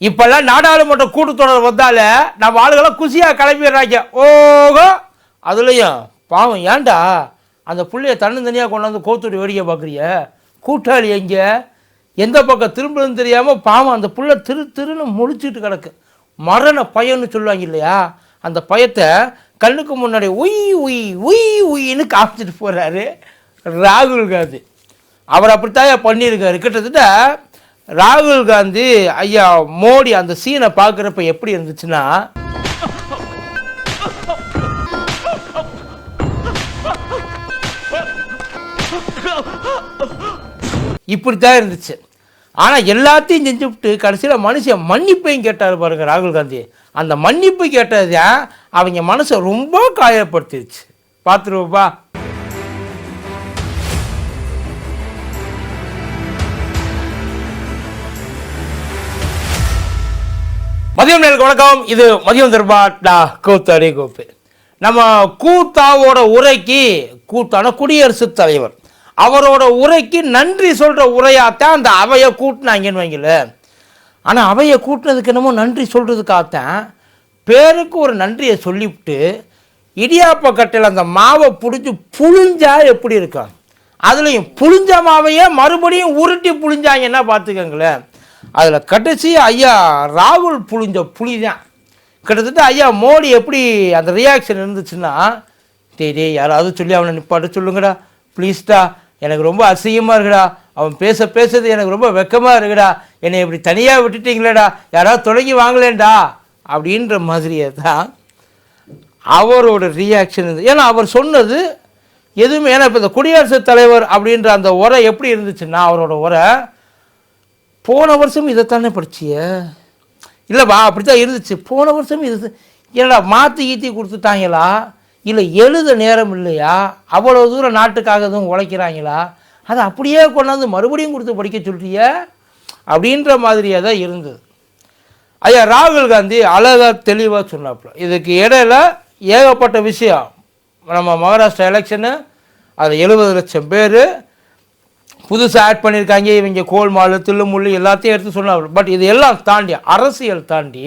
இப்பெல்லாம் நாடாளுமன்ற கூட்டத்தொடர் வந்தால நம்ம ஆளுகளாம் குசியாக கிளம்பிடுறாங்க. ஓகோ அதுலேயும் பாவம் ஏன்டா அந்த புள்ளைய தனித்தனியாக கொண்டாந்து கோத்தூரி வேடிக்கை பார்க்குறிய? கூட்டாளி எங்கே எந்த பக்கம் திரும்புன்னு தெரியாமல் பாவம் அந்த புள்ள திருன்னு முழிச்சிட்டு கிடக்கு. மரண பயன்னு சொல்லுவாங்க இல்லையா, அந்த பயத்தை கண்ணுக்கு முன்னாடி உய் உய் உய் உயின்னு காமிச்சிட்டு போகிறாரு ராகுல் காந்தி. அவர் அப்படித்தான் பண்ணியிருக்காரு. கிட்டத்தட்ட ராகுல் காந்தி ஐயா மோடி அந்த சீனை பார்க்குறப்ப எப்படி இருந்துச்சுன்னா, இப்படித்தான் இருந்துச்சு. ஆனால் எல்லாத்தையும் செஞ்சுவிட்டு கடைசியில் மனுஷன் மன்னிப்பையும் கேட்டார் பாருங்க ராகுல் காந்தி. அந்த மன்னிப்பு கேட்டது தான் அவங்க மனசை ரொம்ப காயப்படுத்திடுச்சு. பார்த்துருவோப்பா. மதியம் நேருக்கு வணக்கம். இது மதியம் தர்பாட்டா கூத்தாடி கோப்பு. நம்ம கூத்தாவோட உரைக்கு கூத்தான குடியரசுத் தலைவர் அவரோட உரைக்கு நன்றி சொல்கிற உரையாத்தான் அந்த அவையை கூட்டினாங்கன்னு வைங்கள. ஆனால் அவையை கூட்டினதுக்கு என்னமோ நன்றி சொல்கிறதுக்காகத்தான் பேருக்கு ஒரு நன்றியை சொல்லிவிட்டு இடியாப்ப கட்டையில் அந்த மாவை பிடிச்சி புழிஞ்சா எப்படி இருக்கும், அதுலேயும் புழிஞ்ச மாவையே மறுபடியும் உருட்டி புழிஞ்சாங்கன்னா பார்த்துக்கங்களேன். அதில் கடைசி ஐயா ராகுல் புழிஞ்ச புளி தான். கிட்டத்தட்ட ஐயா மோடி எப்படி அந்த ரியாக்ஷன் இருந்துச்சுன்னா, டே யாராவது சொல்லி அவனை நிப்பாட்ட சொல்லுங்கடா ப்ளீஸ்டா, எனக்கு ரொம்ப அசிங்கமாக இருக்குடா, அவன் பேசுறது எனக்கு ரொம்ப வெக்கமாக இருக்குடா, என்னை இப்படி தனியாக விட்டுட்டீங்களேடா, யாராவது தொடங்கி வாங்கலேண்டா அப்படின்ற மாதிரியே தான் அவரோட ரியாக்ஷன் இருந்தது. ஏன்னா அவர் சொன்னது எதுவுமே, ஏன்னா இப்போ இந்த குடியரசுத் தலைவர் அப்படின்ற அந்த உரை எப்படி இருந்துச்சுன்னா, அவரோட உரை போன வருஷம் இதைத்தானே படிச்சிய இல்லைப்பா, அப்படி தான் இருந்துச்சு. போன வருஷம் இது என்னடா மாற்றி ஈத்தி கொடுத்துட்டாங்களா, இல்லை எழுத நேரம் இல்லையா, அவ்வளோ தூரம் நாட்டுக்காக எதுவும் உழைக்கிறாங்களா, அதை அப்படியே கொண்டாந்து மறுபடியும் கொடுத்து படிக்க சொல்லிய அப்படின்ற மாதிரியே தான் இருந்தது. ஐயா ராகுல் காந்தி அழகாக தெளிவாக சொன்னாப்புல. இதுக்கு இடையில ஏகப்பட்ட விஷயம். நம்ம மகாராஷ்டிரா எலெக்ஷனு அது 70 லட்சம் பேர் புதுசாக ஆட் பண்ணியிருக்காங்க, இவங்க கோல்மால் தில்லுமுள்ளு எல்லாத்தையும் எடுத்து சொன்னாங்க. பட் இது எல்லாம் தாண்டி அரசியல் தாண்டி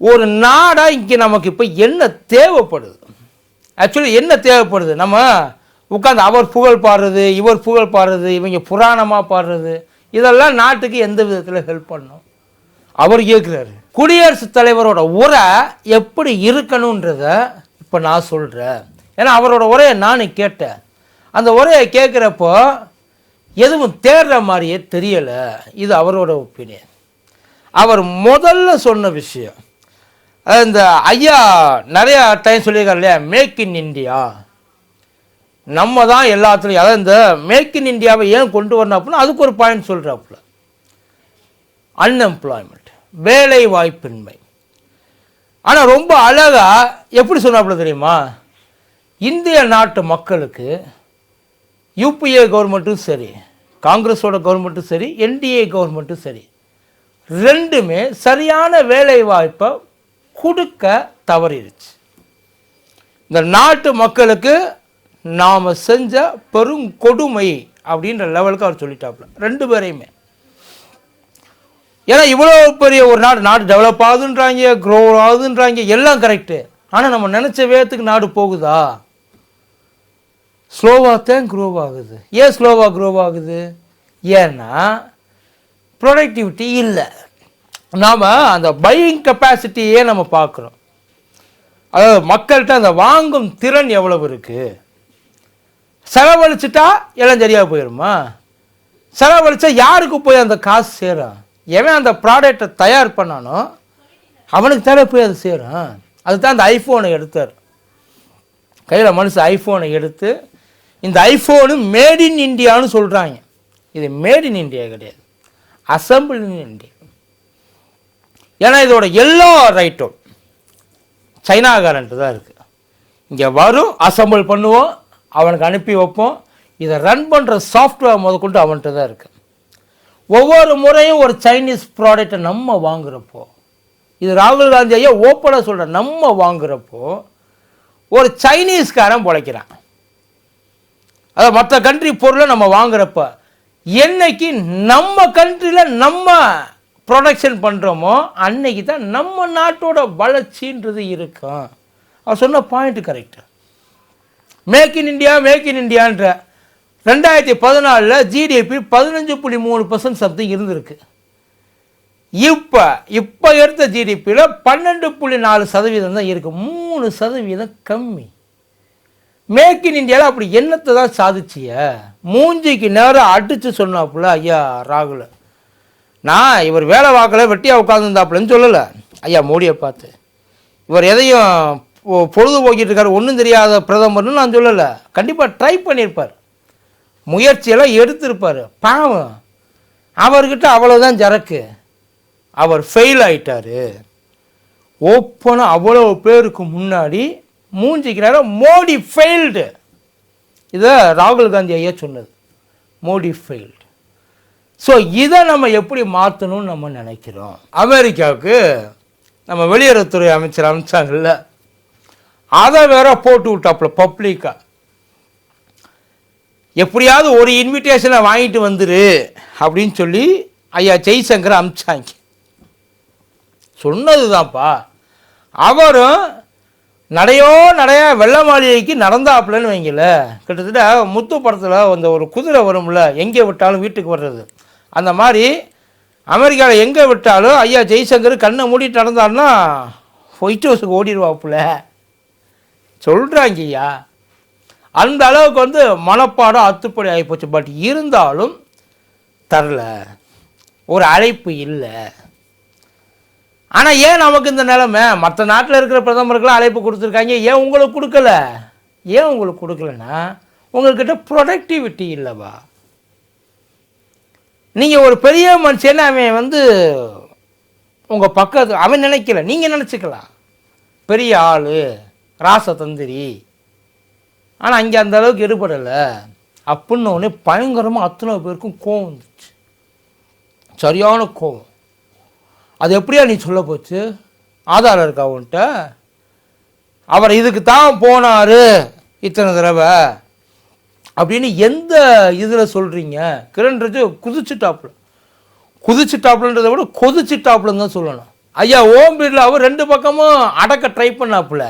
ஒரு நாடாக இங்கே நமக்கு இப்போ என்ன தேவைப்படுது, ஆக்சுவலி என்ன தேவைப்படுது, நம்ம உட்காந்து அவர் புகழ் பாடுறது இவர் புகழ் பாடுறது இவங்க புராணமாக பாடுறது இதெல்லாம் நாட்டுக்கு எந்த விதத்தில் ஹெல்ப் பண்ணும் அவர் கேட்குறாரு. குடியரசுத் தலைவரோட உரை எப்படி இருக்கணுன்றத இப்போ நான் சொல்கிறேன். ஏன்னா அவரோட உரையை நானும் கேட்டேன். அந்த உரையை கேட்குறப்போ எதுவும் தேடுற மாதிரியே தெரியலை. இது அவரோட ஒப்பீனியன். அவர் முதல்ல சொன்ன விஷயம், இந்த ஐயா நிறையா டைம் சொல்லியிருக்காரு இல்லையா, மேக் இன் இண்டியா, நம்ம தான் எல்லாத்துலேயும், அதாவது இந்த மேக் இன் இண்டியாவை ஏன் கொண்டு வரணும் அப்படின்னா அதுக்கு ஒரு பாயிண்ட் சொல்கிறாப்புல. அன்எம்ப்ளாய்மெண்ட், வேலை வாய்ப்பின்மை. ஆனால் ரொம்ப அழகாக எப்படி சொன்னாப்புல தெரியுமா, இந்திய நாட்டு மக்களுக்கு யூபிஏ கவர்மெண்ட்டும் சரி, காங்கிரஸோட கவர்மெண்ட்டும் சரி, என்டிஏ கவர்மெண்ட்டும் சரி, ரெண்டுமே சரியான வேலை வாய்ப்பை கொடுக்க தவறிடுச்சு. இந்த நாட்டு மக்களுக்கு நாம் செஞ்ச பெருங்கொடுமை அப்படின்ற லெவலுக்கு அவர் சொல்லிட்டாப்புல ரெண்டு பேரையுமே. ஏன்னா இவ்வளோ பெரிய ஒரு நாடு டெவலப் ஆகுதுன்றாங்க, க்ரோ ஆகுதுன்றாங்க, எல்லாம் கரெக்டு. ஆனால் நம்ம நினச்ச வேகத்துக்கு நாடு போகுதா? ஸ்லோவாக தான் க்ரோ ஆகுது. ஏன் ஸ்லோவாக க்ரோ ஆகுது? ஏன்னா ப்ரொடக்டிவிட்டி இல்லை. நாம் அந்த பையிங் கெப்பாசிட்டியே நம்ம பார்க்குறோம். அதாவது மக்கள்கிட்ட அந்த வாங்கும் திறன் எவ்வளவு இருக்குது. செலவழிச்சிட்டா எல்லாம் சரியாக போயிடுமா? செலவழிச்சா யாருக்கு போய் அந்த காசு சேரும்? எவன் அந்த ப்ராடக்டை தயார் பண்ணானோ அவனுக்கு தானே போய் அது சேரும். அதுதான் அந்த ஐஃபோனை எடுத்தார் கையில். மனுஷன் ஐஃபோனை எடுத்து இந்த ஐஃபோனு மேட் இன் இண்டியான்னு சொல்கிறாங்க. இது மேட் இன் இண்டியா கிடையாது, அசம்பிள் இன் இண்டியா. ஏன்னா இதோட எல்லா ரைட்டும் சைனாக்காரன்ட்டு தான் இருக்குது. இங்கே வரும், அசம்பிள் பண்ணுவோம், அவனுக்கு அனுப்பி வைப்போம், இதை ரன் பண்ணுற சாஃப்ட்வேர் முதற்கொண்டு அவன்கிட்ட தான் இருக்குது. ஒவ்வொரு முறையும் ஒரு சைனீஸ் ப்ராடக்டை நம்ம வாங்குகிறப்போ, இது ராகுல் காந்தி ஐயா ஓப்பனாக சொல்கிற, நம்ம வாங்குகிறப்போ ஒரு சைனீஸ்காரன் பிழைக்கிறான். அதாவது மற்ற கண்ட்ரி பொருளை நம்ம வாங்குறப்ப என்னைக்கு நம்ம கண்ட்ரியில் நம்ம ப்ரொடக்ஷன் பண்ணுறோமோ அன்னைக்கு தான் நம்ம நாட்டோட வளர்ச்சின்றது இருக்கும். அவர் சொன்ன point correct. Make in India make in இண்டியான்ற 2014 ஜிடிபி 15.3% சம்திங் இருந்திருக்கு. இப்போ எடுத்த ஜிடிபியில் 12.4% தான் இருக்குது. 3% கம்மி. மேக் இன் இண்டியாவில் அப்படி என்னத்தை தான் சாதிச்சிய? மூஞ்சிக்கு நேரம் அடித்து சொன்னாப்புல ஐயா ராகுல். நான் இவர் வேலை வாக்கில் வெட்டியாக உட்காந்துருந்தாப்புலன்னு சொல்லலை ஐயா மோடியை பார்த்து. இவர் எதையும் பொழுதுபோக்கிட்டு இருக்காரு, ஒன்றும் தெரியாத பிரதமர்னு நான் சொல்லலை. கண்டிப்பாக ட்ரை பண்ணியிருப்பார், முயற்சியெல்லாம் எடுத்திருப்பார். பாவம் அவர்கிட்ட அவ்வளோதான் ஜரக்கு. அவர் ஃபெயில் ஆயிட்டார். ஓப்பனாக அவ்வளோ பேருக்கு முன்னாடி மூஞ்சிக்கு நேரம் மோடி ஃபெயில்டு. இதை ராகுல் காந்தி ஐயா சொன்னது, மோடி ஃபெயில்டு. ஸோ இதை நம்ம எப்படி மாற்றணும்னு நம்ம நினைக்கிறோம். அமெரிக்காவுக்கு நம்ம வெளியுறவுத்துறை அமைச்சர் அனுப்பிச்சாங்கல்ல, அதை வேற போட்டு விட்டாப்புல பப்ளிக்காக. எப்படியாவது ஒரு இன்விடேஷனை வாங்கிட்டு வந்துரு அப்படின்னு சொல்லி ஐயா ஜெய்சங்கர் அனுப்பிச்சாங்க. சொன்னது தான்ப்பா. அவரும் நடையா வெள்ள மாளிகைக்கு நடந்தாப்புலன்னு வைங்கல. கிட்டத்தட்ட முத்து படத்தில் அந்த ஒரு குதிரை வரும்ல, எங்கே விட்டாலும் வீட்டுக்கு வர்றது, அந்த மாதிரி அமெரிக்காவில் எங்கே விட்டாலும் ஐயா ஜெய்சங்கர் கண்ணை மூடிட்டு நடந்தாருன்னா ஒயிட் ஹவுஸுக்கு ஓடிடுவாப்புல சொல்கிறாங்க ஐயா. அந்த அளவுக்கு மனப்பாடம் அத்துப்படி ஆகிப்போச்சு. பட் இருந்தாலும் தரல, ஒரு அழைப்பு இல்லை. ஆனால் ஏன் நமக்கு இந்த நிலைமை? மற்ற நாட்டில் இருக்கிற பிரதமருக்கெல்லாம் அழைப்பு கொடுத்துருக்காங்க, ஏன் உங்களுக்கு கொடுக்கல? ஏன் உங்களுக்கு கொடுக்கலன்னா உங்கள்கிட்ட ப்ரொடக்டிவிட்டி இல்லைவா? நீங்கள் ஒரு பெரிய மனுஷன்னு அவன் உங்கள் பக்கத்து அவன் நினைக்கல, நீங்கள் நினச்சிக்கலாம் பெரிய ஆள் ராசதந்திரி. ஆனால் அங்கே அந்த அளவுக்கு ஈடுபடலை அப்படின்னு ஒன்று பயங்கரமாக அத்தனை பேருக்கும் கோவம் வந்துச்சு, சரியான கோவம். அது எப்படியா நீ சொல்ல போச்சு? ஆதாரம் இருக்கா அவன்கிட்ட? அவர் இதுக்கு தான் போனார் இத்தனை தடவை அப்படின்னு எந்த இதில் சொல்கிறீங்க? கிரண் ரிஜிஜு குதிச்சுட்டாப்புலன்றதை விட கொதிச்சுட்டாப்புலன்னு தான் சொல்லணும். ஐயா ஓம் பிர்லா அவர் 2 பக்கமும் அடக்க ட்ரை பண்ணாப்புல.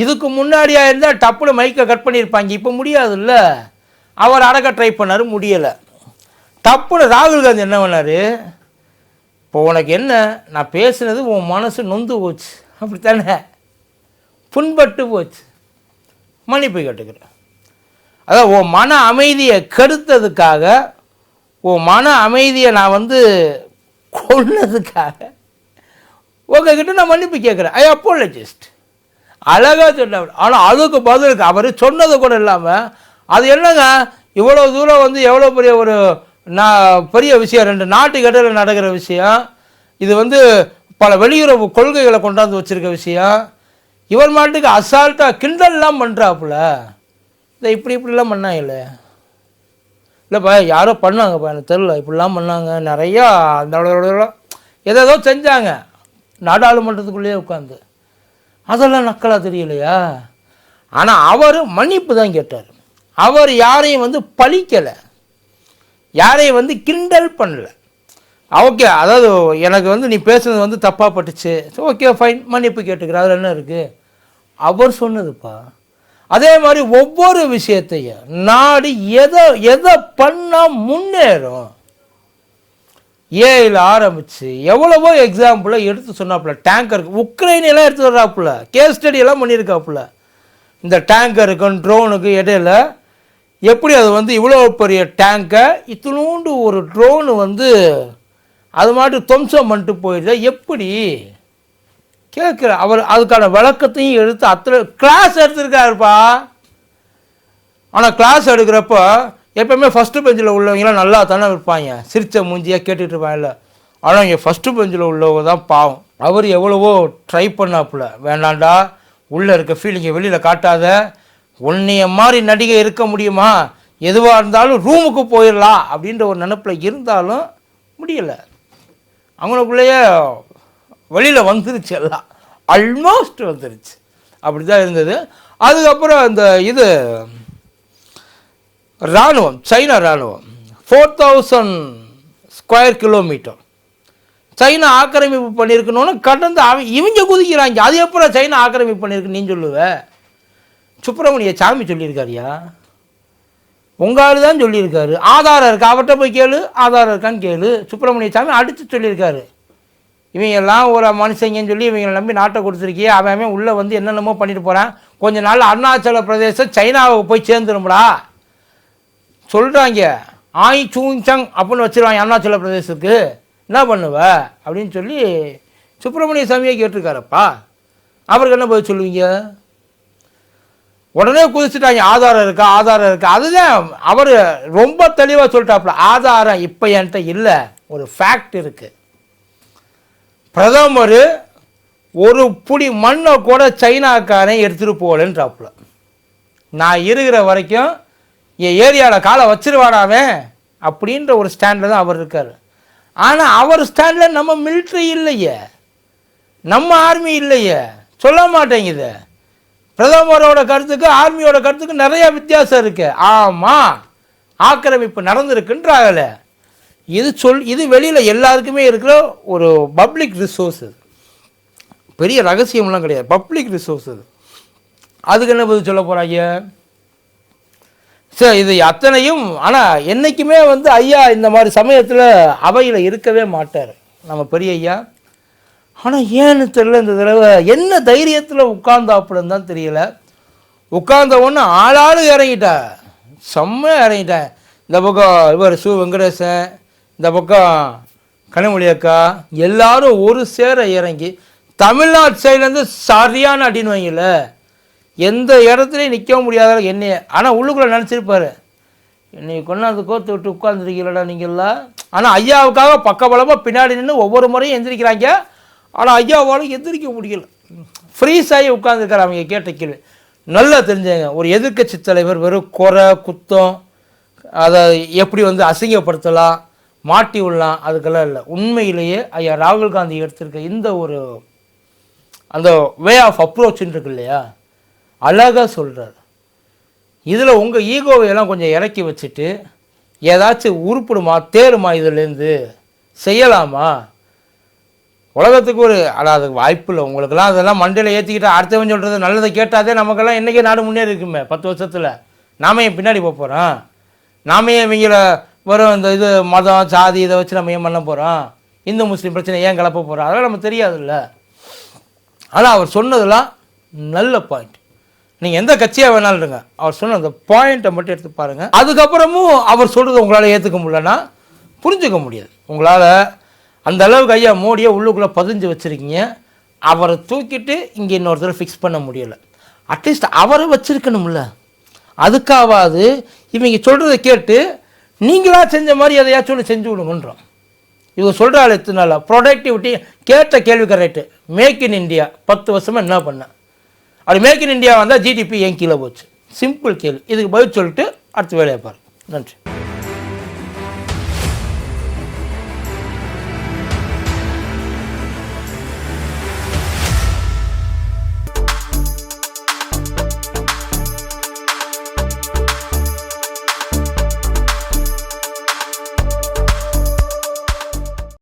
இதுக்கு முன்னாடியா இருந்தால் டப்புனு மைக்கை கட் பண்ணியிருப்பாங்க, இப்போ முடியாதுல்ல. அவர் அடக்க ட்ரை பண்ணார், முடியலை. டப்புனு ராகுல் காந்தி என்ன பண்ணார்? இப்போ உனக்கு என்ன, நான் பேசுனது உன் மனசு நொந்து போச்சு, அப்படித்தானே, புண்பட்டு போச்சு, மன்னிப்பு கேட்டுக்கிறேன். அதான் உன் மன அமைதியை கெடுத்ததுக்காக, உன் மன அமைதியை நான் கொன்னதுக்காக உங்ககிட்ட நான் மன்னிப்பு கேட்குறேன். ஐ அப்பாலஜிஸ்ட். அழகாக சொன்ன. ஆனால் அதுக்கு பதிலுக்கு அவர் சொன்னது கூட இல்லாமல், அது என்னங்க இவ்வளோ தூரம் எவ்வளோ பெரிய ஒரு பெரிய விஷயம், 2 நாட்டுக்கு இடையில நடக்கிற விஷயம், இது பல வெளியுறவு கொள்கைகளை கொண்டாந்து வச்சுருக்க விஷயம். இவர் மாட்டுக்கு அசால்ட்டாக கிண்டல்லாம் பண்ணுறாப்புல. இதை இப்படிலாம் பண்ணாங்கல்ல, இல்லைப்பா யாரோ பண்ணாங்கப்பா, எனக்கு தெரில, இப்படிலாம் பண்ணாங்க நிறையா, அந்த ஏதோ செஞ்சாங்க நாடாளுமன்றத்துக்குள்ளேயே உட்காந்து. அதெல்லாம் நக்கலாக தெரியலையா? ஆனால் அவர் மன்னிப்பு தான் கேட்டார். அவர் யாரையும் பழிக்கலை, யாரையும் கிண்டல் பண்ணலை. ஓகே, அதாவது எனக்கு நீ பேசுனது தப்பாக பட்டுச்சு, ஓகே ஃபைன், மன்னிப்பு கேட்டுக்கிற, அதில் என்ன இருக்குது? அவர் சொன்னதுப்பா. அதே மாதிரி ஒவ்வொரு விஷயத்தையும் நாடு எதை பண்ணால் முன்னேறும், ஏஐயில் ஆரம்பித்து எவ்வளவோ எக்ஸாம்பிளை எடுத்து சொன்னாப்புல. டேங்கருக்கு உக்ரைனெல்லாம் எடுத்து வர்றாப்புல, கேஸ் ஸ்டடியெல்லாம் பண்ணியிருக்காப்புல. இந்த டேங்கருக்கும் ட்ரோனுக்கு இடையில எப்படி அது இவ்வளோ பெரிய டேங்கை இத்தினூண்டு ஒரு ட்ரோனு அது மாதிரி துவம்சம் பண்ணிட்டு போயிடுது எப்படி கேட்குற. அவர் அதுக்கான விளக்கத்தையும் எடுத்து அத்தனை கிளாஸ் எடுத்துருக்காருப்பா. ஆனால் கிளாஸ் எடுக்கிறப்போ எப்போயுமே ஃபஸ்ட்டு பெஞ்சில் உள்ளவங்களாம் நல்லா தானே இருப்பாங்க, சிரித்த மூஞ்சியாக கேட்டுட்டு இருப்பாங்கல்ல. ஆனால் இங்கே ஃபஸ்ட்டு பெஞ்சில் உள்ளவங்க தான் பாவம். அவர் எவ்வளவோ ட்ரை பண்ணாப்புல, வேண்டாண்டா உள்ளே இருக்க ஃபீலிங்கை வெளியில் காட்டாத, உன்னைய மாதிரி நடிகை இருக்க முடியுமா, எதுவாக இருந்தாலும் ரூமுக்கு போயிடலாம் அப்படின்ற ஒரு நினப்பில் இருந்தாலும் முடியலை. அவங்களுக்குள்ளேயே வெளியில் வந்துருச்சு, எல்லாம் ஆல்மோஸ்ட் வந்துருச்சு. அப்படி தான் இருந்தது. அதுக்கப்புறம் இந்த இராணுவம், சைனா இராணுவம் 4000 ஸ்கொயர் கிலோமீட்டர் சைனா ஆக்கிரமிப்பு பண்ணியிருக்கணும்னு கடந்து இவங்க குதிக்கிறாங்க. அது எப்போ சைனா ஆக்கிரமிப்பு பண்ணியிருக்குன்னு நீ சொல்லுவ? சுப்பிரமணிய சாமி சொல்லியிருக்காருயா, உங்கள் ஆள் தான் சொல்லியிருக்காரு. ஆதாரம் இருக்கா அவர்கிட்ட போய் கேளு, ஆதாரம் இருக்கான்னு கேளு. சுப்பிரமணிய சாமி அடித்து சொல்லியிருக்காரு. இவங்கெல்லாம் ஒரு மனுஷங்கன்னு சொல்லி இவங்களை நம்பி நாட்டை கொடுத்துருக்கியே, அவன் உள்ளே வந்து என்னென்னமோ பண்ணிட்டு போகிறான். கொஞ்ச நாள் அருணாச்சல பிரதேசம் சைனாவுக்கு போய் சேர்ந்துரும்டா சொல்கிறாங்க. ஆய் சூங்சங் அப்படின்னு வச்சுருவாங்க அருணாச்சல பிரதேசத்துக்கு, என்ன பண்ணுவ அப்படின்னு சொல்லி சுப்பிரமணிய சாமியை கேட்டிருக்காரப்பா. அவருக்கு என்ன பதில் சொல்லுவீங்க? உடனே குதிச்சுட்டாங்க, ஆதாரம் இருக்கா ஆதாரம் இருக்கா. அதுதான் அவர் ரொம்ப தெளிவாக சொல்லிட்டாப்புல, ஆதாரம் இப்போ என்கிட்ட இல்லை, ஒரு ஃபேக்ட் இருக்குது. பிரதமர் ஒரு புடி மண்ணை கூட சைனாக்காரன் எடுத்துகிட்டு போகலன்றாப்புல. நான் இருக்கிற வரைக்கும் என் ஏரியாவில் காலை வச்சிருவாடாவே அப்படின்ற ஒரு ஸ்டாண்டில் தான் அவர் இருக்கார். ஆனால் அவர் ஸ்டாண்டில் நம்ம மிலிட்ரி இல்லையே, நம்ம ஆர்மி இல்லையே, சொல்ல மாட்டேங்குது. பிரதமரோட கருத்துக்கு ஆர்மியோட கருத்துக்கு நிறைய வித்தியாசம் இருக்குது. ஆமாம், ஆக்கிரமிப்பு நடந்திருக்குன்றாங்கல்ல, இது வெளியில் எல்லாருக்குமே இருக்கிற ஒரு பப்ளிக் ரிசோர்ஸ். பெரிய ரகசியம்லாம் கிடையாது, பப்ளிக் ரிசோர்ஸ். அதுக்கு என்ன பதில் சொல்ல போகிறாங்க? சரி, இது அத்தனையும். ஆனால் என்றைக்குமே வந்து ஐயா இந்த மாதிரி சமயத்தில் அவையில் இருக்கவே மாட்டார் நம்ம பெரிய ஐயா. ஆனால் ஏன்னு தெரியல, இந்த தடவை என்ன தைரியத்தில் உட்கார்ந்தாப்புலன்னு தான் தெரியல. உட்கார்ந்த ஒன்று ஆளாளு இறங்கிட்டேன், செம்மையாக இறங்கிட்டேன். இந்த பக்கம் இவர் சு வெங்கடேசன், இந்த பக்கம் கனிமொழி அக்கா, எல்லாரும் ஒரு சேர இறங்கி தமிழ்நாட்டு சைட்லேருந்து சரியான அடின்னு வைங்கல, எந்த இடத்துலையும் நிற்க முடியாத என்னைய. ஆனால் உள்ளுக்குள்ளே நினச்சிருப்பார், என்னை கொண்டாந்து கோர்த்து விட்டு உட்காந்துருக்கீங்களா நீங்கள்லாம். ஆனால் ஐயாவுக்காக பக்கபலமாக பின்னாடி நின்று ஒவ்வொரு முறையும் எந்திரிக்கிறாங்க. ஆனால் ஐயாவால் எந்திரிக்க முடியல, ஃப்ரீஸ் ஆகி உட்காந்துருக்காரு. அவங்க கேட்ட கேள்வி நல்லா தெரிஞ்சாங்க. ஒரு எதிர்க்கட்சி தலைவர் வெறும் குறை குத்தம், அதை எப்படி வந்து அசிங்கப்படுத்தலாம், மாட்டி விடலாம், அதுக்கெல்லாம் இல்லை. உண்மையிலேயே ஐயா ராகுல் காந்தி எடுத்திருக்க இந்த ஒரு அந்த வே ஆஃப் அப்ரோச்சுன்னு இருக்கு இல்லையா, அழகாக சொல்கிறார். இதில் உங்கள் ஈகோவையெல்லாம் கொஞ்சம் இறக்கி வச்சுட்டு ஏதாச்சும் உருப்பிடுமா தேருமா, இதுலேருந்து செய்யலாமா உலகத்துக்கு ஒரு. ஆனால் அதுக்கு வாய்ப்பு இல்லை உங்களுக்கெல்லாம். அதெல்லாம் மண்டையில் ஏற்றிக்கிட்டு அடுத்தவன் சொல்கிறது நல்லதை கேட்டாதே நமக்கெல்லாம் இன்றைக்கே நாடு முன்னேறி இருக்குமே. 10 வருஷத்தில் நாம ஏன் பின்னாடி போக போகிறோம்? நாம ஏன் இவங்கள வரும் இந்த இது மதம் சாதி இதை வச்சு நம்ம ஏன் பண்ண போகிறோம்? இந்து முஸ்லீம் பிரச்சனை ஏன் கிளப்ப போகிறோம்? அதெல்லாம் நம்ம தெரியாதுல்ல. ஆனால் அவர் சொன்னதெல்லாம் நல்ல பாயிண்ட். நீங்கள் எந்த கட்சியாக வேணாலும் இருங்க, அவர் சொன்ன அந்த பாயிண்ட்டை மட்டும் எடுத்து பாருங்கள். அதுக்கப்புறமும் அவர் சொல்கிறது உங்களால் ஏற்றுக்க முடியலன்னா புரிஞ்சுக்க முடியாது. உங்களால் அந்த அளவுக்கு ஐயா மோடியை உள்ளுக்குள்ளே பதிஞ்சு வச்சுருக்கீங்க. அவரை தூக்கிட்டு இங்கே இன்னொருத்தர் ஃபிக்ஸ் பண்ண முடியலை. அட்லீஸ்ட் அவரை வச்சுருக்கணும்ல. அதுக்காவது இவங்க சொல்கிறத கேட்டு நீங்களாக செஞ்ச மாதிரி எதையாச்சும் ஒன்று செஞ்சு விடுங்கன்றோம். இவங்க சொல்கிறாள் எத்தனால ப்ரொடக்டிவிட்டி கேட்ட கேள்வி கரெக்டு. மேக் இன் இந்தியா 10 வருஷமாக என்ன பண்ணேன்? அப்படி மேக் இன் இந்தியா வந்தால் ஜிடிபி ஏன் கீழே போச்சு? சிம்பிள் கேள்வி. இதுக்கு பதில் சொல்லிட்டு அடுத்த வேலையை பாருங்கள். நன்றி.